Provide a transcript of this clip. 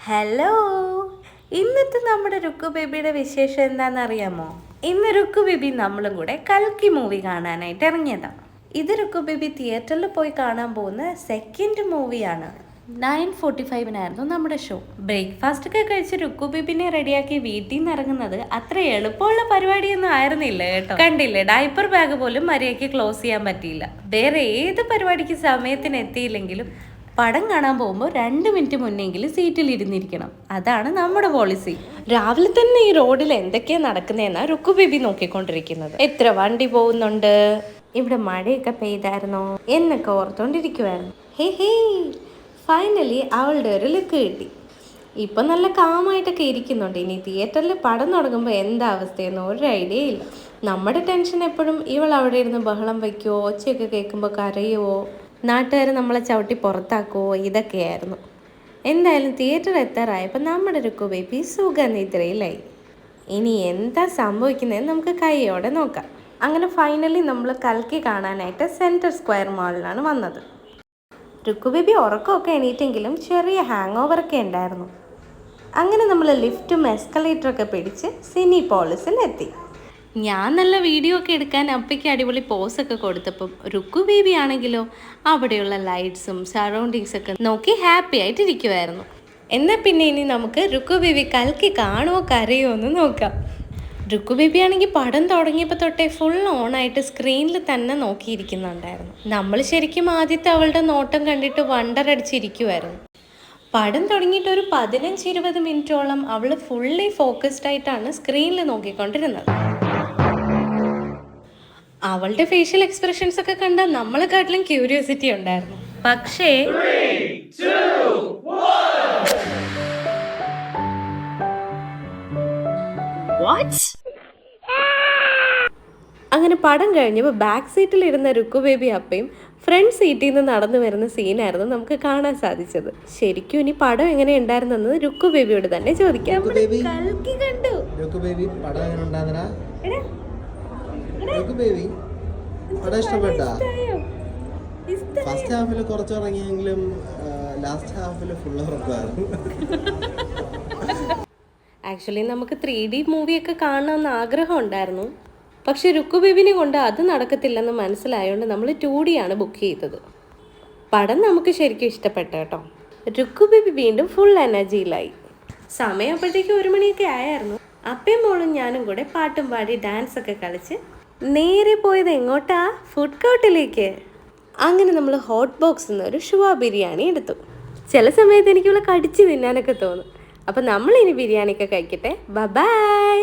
Hello, ഇന്നത്തെ നമ്മുടെ രുക്കു ബേബിയുടെ വിശേഷം എന്താണെന്നറിയാമോ? ഇന്ന് രുക്കു ബേബി നമ്മളും കൂടെ കൽക്കി മൂവി കാണാനായിട്ട് ഇറങ്ങിയതാണ്. ഇത് രുക്കു ബേബി തിയേറ്ററിൽ പോയി കാണാൻ പോകുന്ന സെക്കൻഡ് മൂവിയാണ്. 9:45 നമ്മുടെ ഷോ. ബ്രേക്ക്ഫാസ്റ്റ് ഒക്കെ കഴിച്ച് രുക്കു ബേബിനെ റെഡിയാക്കി വീട്ടിൽ നിന്ന് ഇറങ്ങുന്നത് അത്ര എളുപ്പമുള്ള പരിപാടിയൊന്നും ആയിരുന്നില്ല കേട്ടോ. കണ്ടില്ലേ, ഡയപ്പർ ബാഗ് പോലും മര്യാദയ്ക്ക് ക്ലോസ് ചെയ്യാൻ പറ്റിയില്ല. വേറെ ഏത് പരിപാടിക്ക് സമയത്തിന് എത്തിയില്ലെങ്കിലും പടം കാണാൻ പോകുമ്പോൾ 2 മിനിറ്റ് മുന്നെങ്കിലും സീറ്റിൽ ഇരുന്നിരിക്കണം. അതാണ് നമ്മുടെ പോളിസി. രാവിലെ തന്നെ ഈ റോഡിൽ എന്തൊക്കെയാണ് നടക്കുന്നതെന്നാ രുക്കു ബേബി നോക്കിക്കൊണ്ടിരിക്കുന്നത്. എത്ര വണ്ടി പോകുന്നുണ്ട്, ഇവിടെ മഴയൊക്കെ പെയ്തായിരുന്നോ എന്നൊക്കെ ഓർത്തോണ്ടിരിക്കുവായിരുന്നു. ഹേ ഫൈനലി അവളുടെ ഒരു ലുക്ക് കിട്ടി. ഇപ്പം നല്ല കാമായിട്ടൊക്കെ ഇരിക്കുന്നുണ്ട്. ഇനി തിയേറ്ററിൽ പടം തുടങ്ങുമ്പോൾ എന്താ അവസ്ഥയെന്ന് ഒരു ഐഡിയ ഇല്ല. നമ്മുടെ ടെൻഷൻ എപ്പോഴും ഇവൾ അവിടെ ഇരുന്ന് ബഹളം വയ്ക്കുമോ, ഒച്ചയൊക്കെ കേൾക്കുമ്പോൾ കരയുമോ, നാട്ടുകാർ നമ്മളെ ചവിട്ടി പുറത്താക്കുമോ, ഇതൊക്കെയായിരുന്നു. എന്തായാലും തിയേറ്റർ എത്താറായപ്പോൾ നമ്മുടെ രുക്കു ബേബി സുഖനിദ്രയിലായി. ഇനി എന്താ സംഭവിക്കുന്നതെന്ന് നമുക്ക് കൈയോടെ നോക്കാം. അങ്ങനെ ഫൈനലി നമ്മൾ കൽക്കി കാണാനായിട്ട് സെൻട്രൽ സ്ക്വയർ മാളിലാണ് വന്നത്. രുക്കു ബേബി ഉറക്കമൊക്കെ എണീറ്റെങ്കിലും ചെറിയ ഹാങ് ഓവറൊക്കെ ഉണ്ടായിരുന്നു. അങ്ങനെ നമ്മൾ ലിഫ്റ്റും എസ്കലേറ്ററൊക്കെ പിടിച്ച് സിനിപോളിസിൽ എത്തി. ഞാൻ നല്ല വീഡിയോ ഒക്കെ എടുക്കാൻ അപ്പയ്ക്ക് അടിപൊളി പോസൊക്കെ കൊടുത്തപ്പം രുക്കു ബേബി ആണെങ്കിലോ അവിടെയുള്ള ലൈറ്റ്സും സറൗണ്ടിങ്സൊക്കെ നോക്കി ഹാപ്പി ആയിട്ടിരിക്കുമായിരുന്നു. എന്നാൽ പിന്നെ ഇനി നമുക്ക് രുക്കു ബേബി കൽക്കി കാണുമോ കരയോ എന്ന് നോക്കാം. രുക്കു ബേബി ആണെങ്കിൽ പടം തുടങ്ങിയപ്പോൾ തൊട്ടേ ഫുൾ ഓണായിട്ട് സ്ക്രീനിൽ തന്നെ നോക്കിയിരിക്കുന്നുണ്ടായിരുന്നു. നമ്മൾ ശരിക്കും ആദ്യത്തെ അവളുടെ നോട്ടം കണ്ടിട്ട് വണ്ടറടിച്ചിരിക്കുമായിരുന്നു. പടം തുടങ്ങിയിട്ട് ഒരു 15-20 മിനിറ്റോളം അവൾ ഫുള്ളി ഫോക്കസ്ഡ് ആയിട്ടാണ് സ്ക്രീനിൽ നോക്കിക്കൊണ്ടിരുന്നത്. അവളുടെ ഫേഷ്യൽ എക്സ്പ്രഷൻസ് ഒക്കെ കണ്ടാൽ നമ്മളെക്കാട്ടിലും ക്യൂരിയോസിറ്റി ഉണ്ടായിരുന്നു. പക്ഷേ അങ്ങനെ പടം കഴിഞ്ഞപ്പോൾ ബാക്ക് സീറ്റിൽ ഇരുന്ന രുക്കു ബേബി അപ്പയും ഫ്രണ്ട് സീറ്റിൽ നിന്ന് നടന്നു വരുന്ന സീനായിരുന്നു നമുക്ക് കാണാൻ സാധിച്ചത്. ശരിക്കും ഇനി പടം എങ്ങനെ ഉണ്ടായിരുന്നെന്ന് രുക്കു ബേബിയോട് തന്നെ ചോദിക്കാം. ഫസ്റ്റ് ഹാഫിൽ കുറച്ച് ഇറങ്ങിയെങ്കിലും ലാസ്റ്റ് ഹാഫിൽ ഫുൾ ഉറക്കമായിരുന്നു. ആക്ച്വലി നമുക്ക് 3D മൂവിയൊക്കെ കാണണമെന്ന് ആഗ്രഹം ഉണ്ടായിരുന്നു. പക്ഷെ രുക്കു ബേബിനെ കൊണ്ട് അത് നടക്കത്തില്ലെന്ന് മനസ്സിലായതുകൊണ്ട് നമ്മൾ 2D ആണ് ബുക്ക് ചെയ്തത്. പടം നമുക്ക് ശരിക്കും ഇഷ്ടപ്പെട്ടു കേട്ടോ. രുക്കു ബേബി വീണ്ടും ഫുൾ എനർജിയിലായി. സമയം അപ്പോഴത്തേക്ക് 1 മണിയൊക്കെ ആയായിരുന്നു. അപ്പയും മോളും ഞാനും കൂടെ പാട്ടും പാടി ഡാൻസ് ഒക്കെ കളിച്ച് നേരെ പോയത് എങ്ങോട്ടാ? ഫുഡ് കോർട്ടിലേക്ക്. അങ്ങനെ നമ്മൾ ഹോട്ട് ബോക്സിൽ നിന്ന് ഒരു ഷുവ ബിരിയാണി എടുത്തു. ചില സമയത്ത് എനിക്കിവിടെ കടിച്ച് തിന്നാനൊക്കെ തോന്നും. അപ്പം നമ്മളിനി ബിരിയാണിയൊക്കെ കഴിക്കട്ടെ. ബൈ.